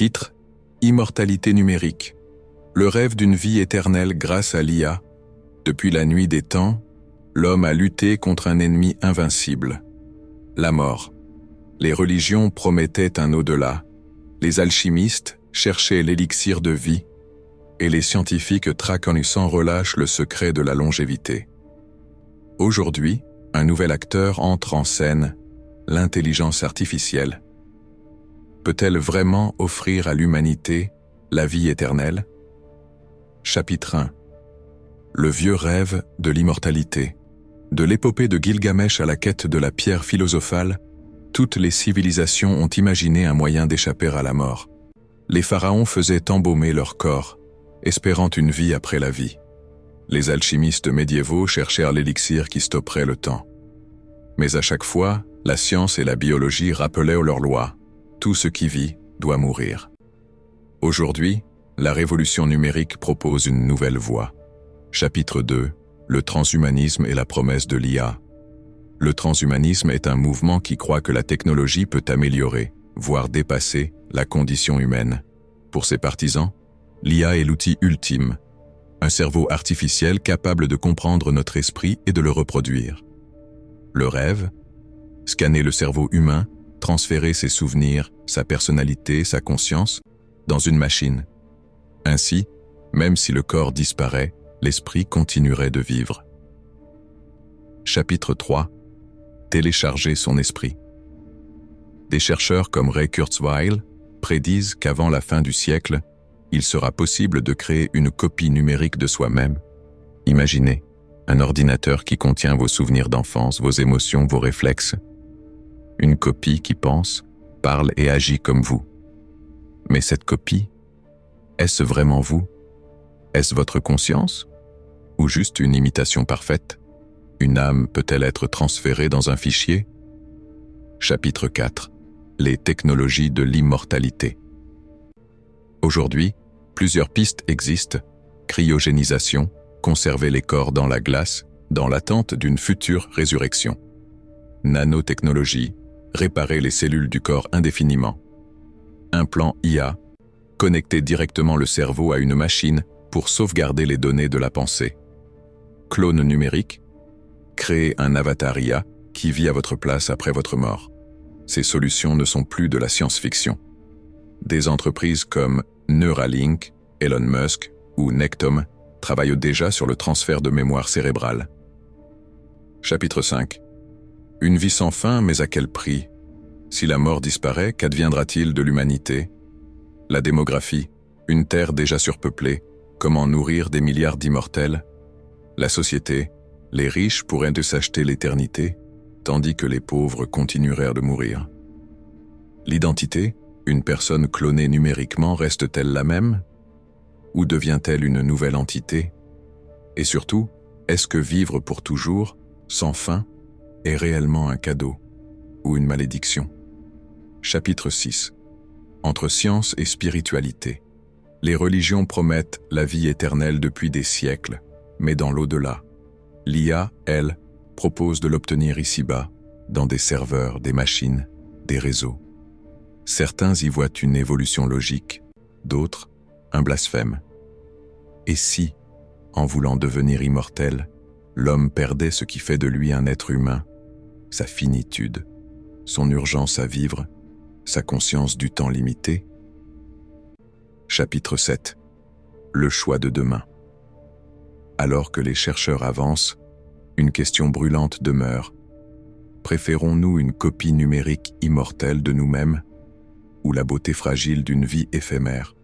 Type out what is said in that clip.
Titre: Immortalité numérique. Le rêve d'une vie éternelle grâce à l'IA. Depuis la nuit des temps, l'homme a lutté contre un ennemi invincible: la mort. Les religions promettaient un au-delà, les alchimistes cherchaient l'élixir de vie, et les scientifiques traquaient sans relâche le secret de la longévité. Aujourd'hui, un nouvel acteur entre en scène, l'intelligence artificielle. Peut-elle vraiment offrir à l'humanité la vie éternelle? Chapitre 1. Le vieux rêve de l'immortalité. De l'épopée de Gilgamesh à la quête de la pierre philosophale, toutes les civilisations ont imaginé un moyen d'échapper à la mort. Les pharaons faisaient embaumer leur corps, espérant une vie après la vie. Les alchimistes médiévaux cherchèrent l'élixir qui stopperait le temps. Mais à chaque fois, la science et la biologie rappelaient leurs lois: tout ce qui vit doit mourir. Aujourd'hui, la révolution numérique propose une nouvelle voie. Chapitre 2. Le transhumanisme et la promesse de l'IA. Le transhumanisme est un mouvement qui croit que la technologie peut améliorer, voire dépasser, la condition humaine. Pour ses partisans, l'IA est l'outil ultime, un cerveau artificiel capable de comprendre notre esprit et de le reproduire. Le rêve: scanner le cerveau humain, transférer ses souvenirs, sa personnalité, sa conscience, dans une machine. Ainsi, même si le corps disparaît, l'esprit continuerait de vivre. Chapitre 3. Télécharger son esprit. Des chercheurs comme Ray Kurzweil prédisent qu'avant la fin du siècle, il sera possible de créer une copie numérique de soi-même. Imaginez, un ordinateur qui contient vos souvenirs d'enfance, vos émotions, vos réflexes. Une copie qui pense, parle et agit comme vous. Mais cette copie, est-ce vraiment vous? Est-ce votre conscience? Ou juste une imitation parfaite? Une âme peut-elle être transférée dans un fichier? Chapitre 4. Les technologies de l'immortalité. Aujourd'hui, plusieurs pistes existent: cryogénisation, conserver les corps dans la glace, dans l'attente d'une future résurrection. Nanotechnologie, réparer les cellules du corps indéfiniment. Implant IA, connecter directement le cerveau à une machine pour sauvegarder les données de la pensée. Clone numérique, créer un avatar IA qui vit à votre place après votre mort. Ces solutions ne sont plus de la science-fiction. Des entreprises comme Neuralink, Elon Musk ou Nectom travaillent déjà sur le transfert de mémoire cérébrale. Chapitre 5. Une vie sans fin, mais à quel prix? Si la mort disparaît, qu'adviendra-t-il de l'humanité? La démographie, une terre déjà surpeuplée, comment nourrir des milliards d'immortels? La société, les riches pourraient s'acheter l'éternité, tandis que les pauvres continueraient de mourir. L'identité, une personne clonée numériquement, reste-t-elle la même? Ou devient-elle une nouvelle entité? Et surtout, est-ce que vivre pour toujours, sans fin, est réellement un cadeau ou une malédiction? Chapitre 6. Entre science et spiritualité. Les religions promettent la vie éternelle depuis des siècles, mais dans l'au-delà. L'IA, elle, propose de l'obtenir ici-bas, dans des serveurs, des machines, des réseaux. Certains y voient une évolution logique, d'autres, un blasphème. Et si, en voulant devenir immortel, l'homme perdait ce qui fait de lui un être humain, sa finitude, son urgence à vivre, sa conscience du temps limité? Chapitre 7. Le choix de demain. Alors que les chercheurs avancent, une question brûlante demeure. Préférons-nous une copie numérique immortelle de nous-mêmes ou la beauté fragile d'une vie éphémère?